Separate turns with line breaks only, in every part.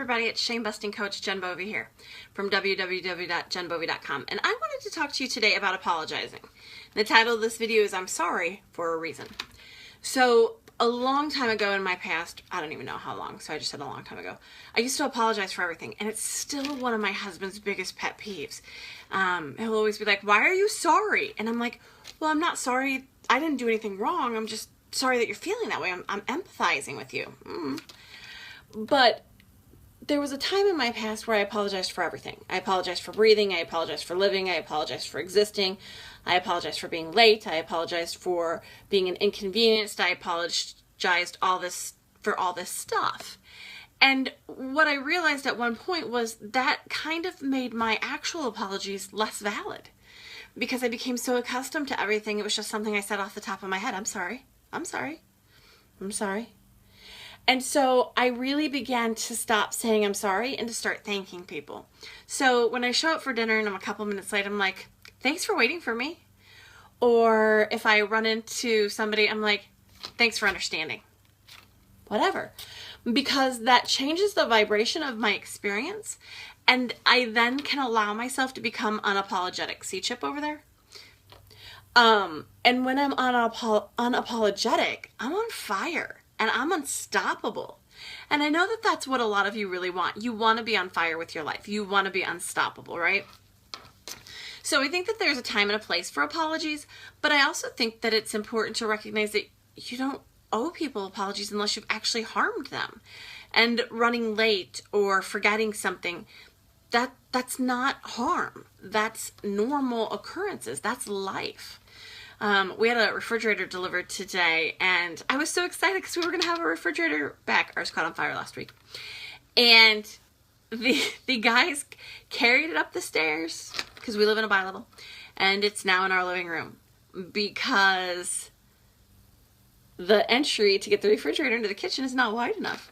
everybody, it's shame busting coach Jen Bovey here from www.jenbovey.com, and I wanted to talk to you today about apologizing. The title of this video is I'm sorry for a reason. So a long time ago in my past, I don't even know how long, so I just said a long time ago, I used to apologize for everything, and it's still one of my husband's biggest pet peeves. He'll always be like, why are you sorry? And I'm like, well, I'm not sorry, I didn't do anything wrong, I'm just sorry that you're feeling that way. I'm empathizing with you. But there was a time in my past where I apologized for everything. I apologized for breathing. I apologized for living. I apologized for existing. I apologized for being late. I apologized for being an inconvenience. I apologized for all this stuff. And what I realized at one point was that kind of made my actual apologies less valid because I became so accustomed to everything. It was just something I said off the top of my head. I'm sorry. I'm sorry. I'm sorry. And so I really began to stop saying I'm sorry and to start thanking people. So when I show up for dinner and I'm a couple minutes late, I'm like, thanks for waiting for me. Or if I run into somebody, I'm like, thanks for understanding. Whatever. Because that changes the vibration of my experience. And I then can allow myself to become unapologetic. See Chip over there? And when I'm unapologetic, I'm on fire. And I'm unstoppable. And I know that that's what a lot of you really want. You want to be on fire with your life. You want to be unstoppable, right? So I think that there's a time and a place for apologies, but I also think that it's important to recognize that you don't owe people apologies unless you've actually harmed them. And running late or forgetting something, that's not harm. That's normal occurrences. That's life. We had a refrigerator delivered today, and I was so excited because we were going to have a refrigerator back. Ours caught on fire last week. And the guys carried it up the stairs, because we live in a bi-level, and it's now in our living room, because the entry to get the refrigerator into the kitchen is not wide enough.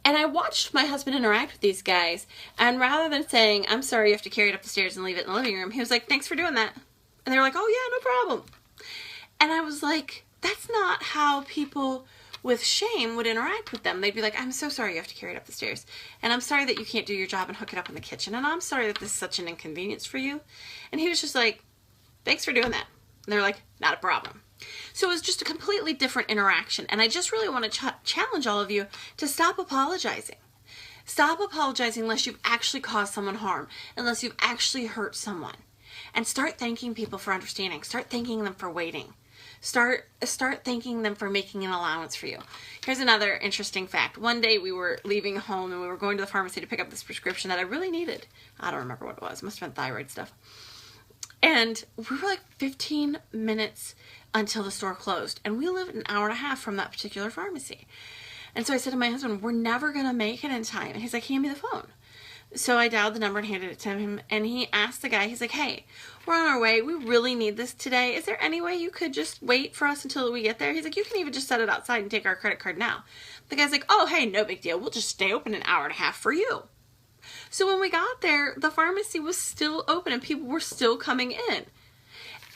And I watched my husband interact with these guys, and rather than saying, I'm sorry you have to carry it up the stairs and leave it in the living room, he was like, thanks for doing that. And they were like, oh yeah, no problem. And I was like, that's not how people with shame would interact with them. They'd be like, I'm so sorry you have to carry it up the stairs. And I'm sorry that you can't do your job and hook it up in the kitchen. And I'm sorry that this is such an inconvenience for you. And he was just like, thanks for doing that. And they're like, not a problem. So it was just a completely different interaction. And I just really want to challenge all of you to stop apologizing. Stop apologizing unless you've actually caused someone harm, unless you've actually hurt someone. And start thanking people for understanding. Start thanking them for waiting. Start thanking them for making an allowance for you. Here's another interesting fact. One day we were leaving home and we were going to the pharmacy to pick up this prescription that I really needed. I don't remember what it was. It must have been thyroid stuff. And we were like 15 minutes until the store closed. And we lived an hour and a half from that particular pharmacy. And so I said to my husband, we're never going to make it in time. And he's like, hand me the phone. So I dialed the number and handed it to him, and he asked the guy, he's like, hey, we're on our way. We really need this today. Is there any way you could just wait for us until we get there? He's like, you can even just set it outside and take our credit card now. The guy's like, oh, hey, no big deal. We'll just stay open an hour and a half for you. So when we got there, the pharmacy was still open and people were still coming in.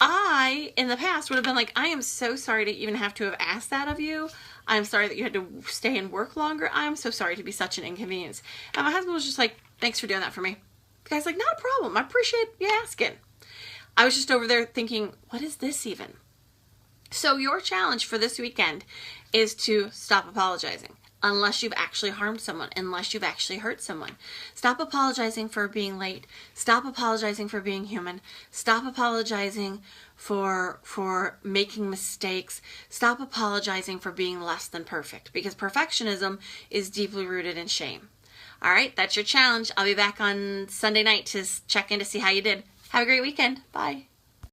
I, in the past, would have been like, I am so sorry to even have to have asked that of you. I'm sorry that you had to stay and work longer. I'm so sorry to be such an inconvenience. And my husband was just like, thanks for doing that for me. The guy's like, not a problem. I appreciate you asking. I was just over there thinking, what is this even? So your challenge for this weekend is to stop apologizing. Unless you've actually harmed someone, unless you've actually hurt someone. Stop apologizing for being late. Stop apologizing for being human. Stop apologizing for making mistakes. Stop apologizing for being less than perfect, because perfectionism is deeply rooted in shame. All right, that's your challenge. I'll be back on Sunday night to check in to see how you did. Have a great weekend. Bye.